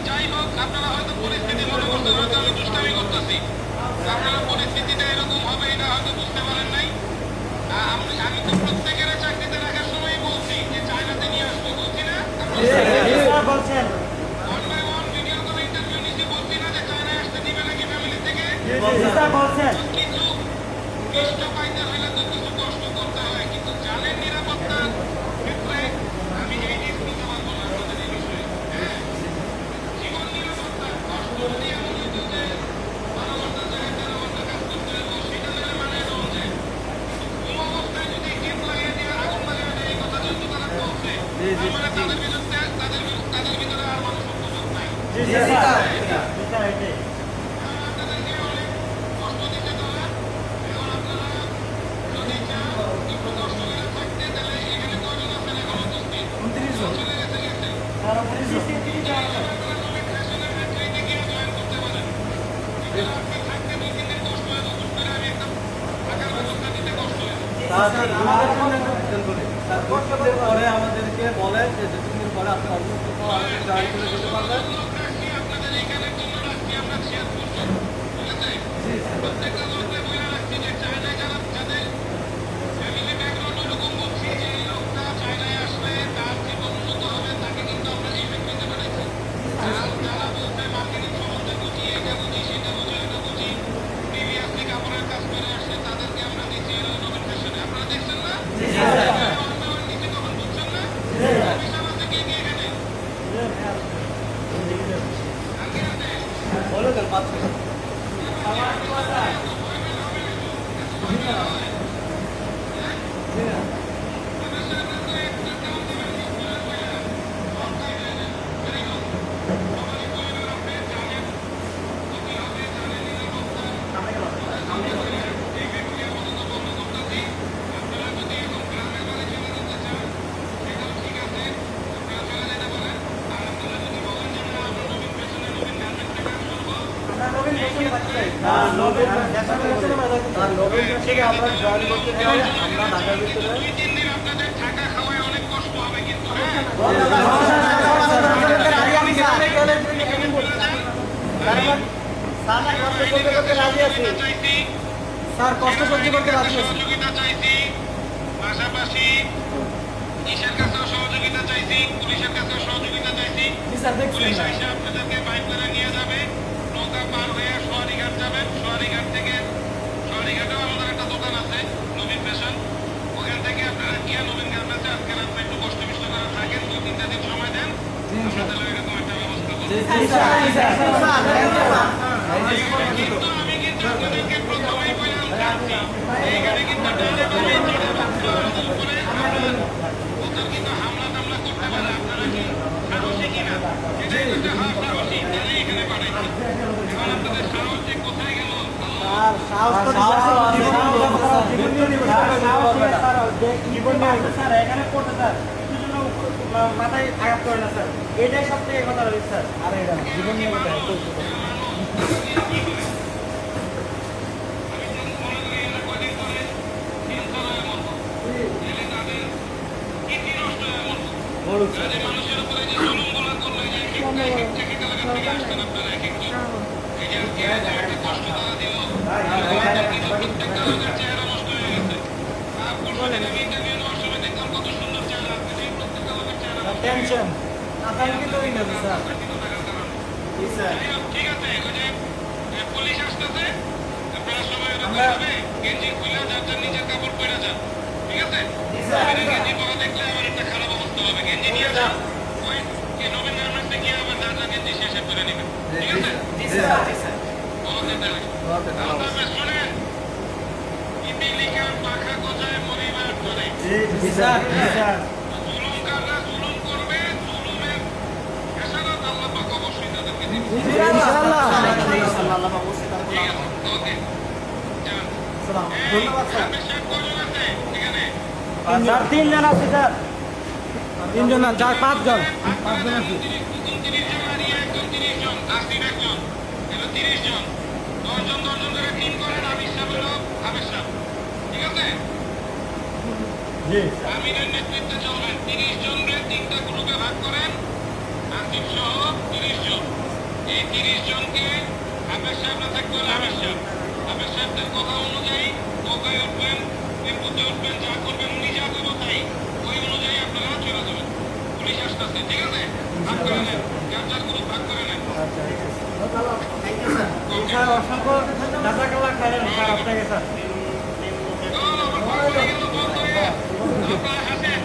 যাই হোক, আপনারা হয়তো পরিস্থিতি মনে করতে হয়তো আমি দুষ্টামি করতেছি, আপনারা পরিস্থিতিটা এরকম হবে এটা হয়তো বুঝতে পারেন নাই। আমি তো প্রত্যেকের চাকরিতে রাখার সময় বলছি যে চায়নাতে নিয়ে আসবো, বলছি না? বলছেন ওয়ান বাই ওয়ান ভিডিও কলে ইন্টারভিউ নিচ্ছি, বলছি না যে চায়নায় আসতে দিবে নাকি ফ্যামিলি থেকে? বলছেন কিছু কষ্ট পাইতে হইলে তো কিছু কষ্ট করতে হয়, কিন্তু জানের নিরাপত্তার ক্ষেত্রে আমি এই রিস্ক নিতে পারবো না আপনাদের এই বিষয়ে। হ্যাঁ, জীবন নিরাপত্তা কষ্ট যদি এমন হইতো যে 12 ঘন্টা জায়গায় 13 ঘন্টা কাজ করতে হইব, সেটা যদি মানে এমন যে কোন অবস্থায় যদি জিপ লাগিয়ে দিয়ে আগুন লাগিয়ে দেয়, এই কথা যেহেতু তারা বলছে, তার মানে তাদের ভিতরে আর মানুষ সুযোগ নাই। আপনাদেরকে অনেক কষ্ট দিতে হবে। এখন আপনারা যদি চান একটু কষ্ট করে থাকতে, তাহলে এখানে কয়জন আছেন এখন উপস্থিত? 29 জন চলে গেছে। নবীন ফ্যাশনের ফ্যাক্টরিতে গিয়ে জয়েন করতে পারেন। এখানে আপনি থাকতে 2-3 দিন কষ্ট হয়, হুট করে আমি একটা থাকার ব্যবস্থা দিতে কষ্ট হয়। পরে আমাদেরকে বলেন যে 2 দিন পরে আপনি অসুস্থ জয়েন করে দিতে পারবেন। আপনাদের এইখানের জন্য রাখছি আমরা 76 জন, ঠিক আছে? প্রত্যেকটা লোককে বলে রাখছি যে চায়নায় যাদের ফ্যামিলি ব্যাকগ্রাউন্ড ওরকম বলছি যে এই লোকটা চায়নায় আসলে তার জীবন উন্নত হবে, তাকে কিন্তু আমরা এই ফ্যাক্টরিতে বানাইছি। আর যারা বলছে মার্কেটিং সম্বন্ধে বুঝি, এটা বুঝি, সেটা বুঝি, এটা বুঝি, প্রিভিয়াসলি কাপড়ের কাজ করে আসছে, তাদেরকে আমরা দিচ্ছি নবীন ফ্যাশনে। আপনারা দেখছেন না? নিচে কখন বুঝছেন না? অফিসার আছে কে কে এখানে? আর কে আছে? বলে দেন 5 মিনিট। আমরা জয়েন করতে চাই, আমরা ঢাকার ভিতরে 2-3 দিন আপনাদের থাকা খাওয়ায় অনেক কষ্ট হবে, কিন্তু হ্যাঁ স্যার কষ্ট সহ্য করতে রাজি আছি। সহযোগিতা চাইছি, পাশাপাশি ইসের কাছেও সহযোগিতা চাইছি, পুলিশের কাছেও সহযোগিতা চাইছি। পুলিশ এসে আপনাদেরকে বাইক করে নিয়ে যাবে, নৌকা পার হয়ে সোয়ারিঘাট যাবেন, সোয়ারিঘাট থেকে সোয়ারিঘাটেও আমাদের একটা দোকান আছে নবীন ফ্যাশন, ওখান থেকে আপনারা গিয়ে নবীন গার্মেন্টসে আজকে রাত্রে একটু কষ্ট মিষ্ট করে থাকেন, 2-3টা দিন সময় দেন, আপনাদের এরকম একটা ব্যবস্থা করবো। কিন্তু আমি কিন্তু আপনাদেরকে প্রথমেই বলে রাখছি, এইখানে কিন্তু আমাদের উপরে ওদের কিন্তু হামলা টামলা করতে পারে, আপনারা কি সাহসী কিনা সেটাই হচ্ছে সাহসী, তাহলে এখানে পাঠাইছি। এখন আপনাদের সাহস যে কোথায় গেল মাথায় আঘাত করে না স্যার, এটাই সব থেকে কথা রয়েছে স্যার। আর এটা জীবন নিয়ে মানুষের উপরে যে জুলুম গুলো করলো, এক একটা এলাকা থেকে আসতেন আপনারা, এক একজন এই যে আজকে একটা কষ্ট তারা দিল, প্রত্যেকটা লোকের চেহারা নষ্ট হয়ে গেছে। আর পরশুদিন আমি ইন্টারভিউ নেওয়ার সময় দেখলাম কত সুন্দর চেহারা, প্রত্যেকটা লোকের চেহারা টেনশন ঠিক আছে। ওই যে পুলিশ আসতেছে, আপনারা সবাই হবে গেঞ্জি খুলে যার যার নিজের কাপড় পরে যান, ঠিক আছে? গেঞ্জি পরা দেখলে আমার একটা খারাপ অবস্থা হবে, গেঞ্জি নিয়ে যান, ওই নবীন গার্মেন্টসে গিয়ে আবার যার যার গেঞ্জি শেষে করে নেবেন, ঠিক আছে? শোনেন, ইপিলিকার পাখা গজায় মরিবার করে, জুলুমকাররা জুলুম করবে, জুলুমের খেসারত আল্লাহ পাক অবশ্যই তাদেরকে দিবে। ঠিক আছে, ওকে, যান। ধন্যবাদ স্যার। সাহেব কয়জন আছে এখানে? স্যার 3 জন আছে স্যার, 3 জন না 4-5 জন। 5 জন আছে। 29 জন আর একজন 30 জন, আসিফ একজন, এলো 30 জন। দশজন করে টিম করেন, আমির সাহেব হলো হাবের সাহেব। ঠিক আছে? জি আমিরের নেতৃত্বে চলবেন। 30 জনকে 3টা গ্রুপে ভাগ করেন, আসিফ সহ 30 জন। এই 30 জনকে হাবের সাহেবরা থাকতে হলে হাবের সাহেব। হাবের সাহেবদের কথা অনুযায়ী নৌকায় উঠবেন, টেম্পুতে উঠবেন, যা করবেন উনি যা করবো তাই। ওই অনুযায়ী আপনারা চলে যাবেন। পুলিশ আসতেছে, ঠিক আছে? ভাগ করে নেন, যার গ্রুপ ভাগ করে নেন। স্যার অসংখ্য জাজাকাল্লাহ খাইরেন স্যার আপনাকে স্যার আমার কথা বলে গেল বন্ধ হয়ে। আপনারা হাসেন।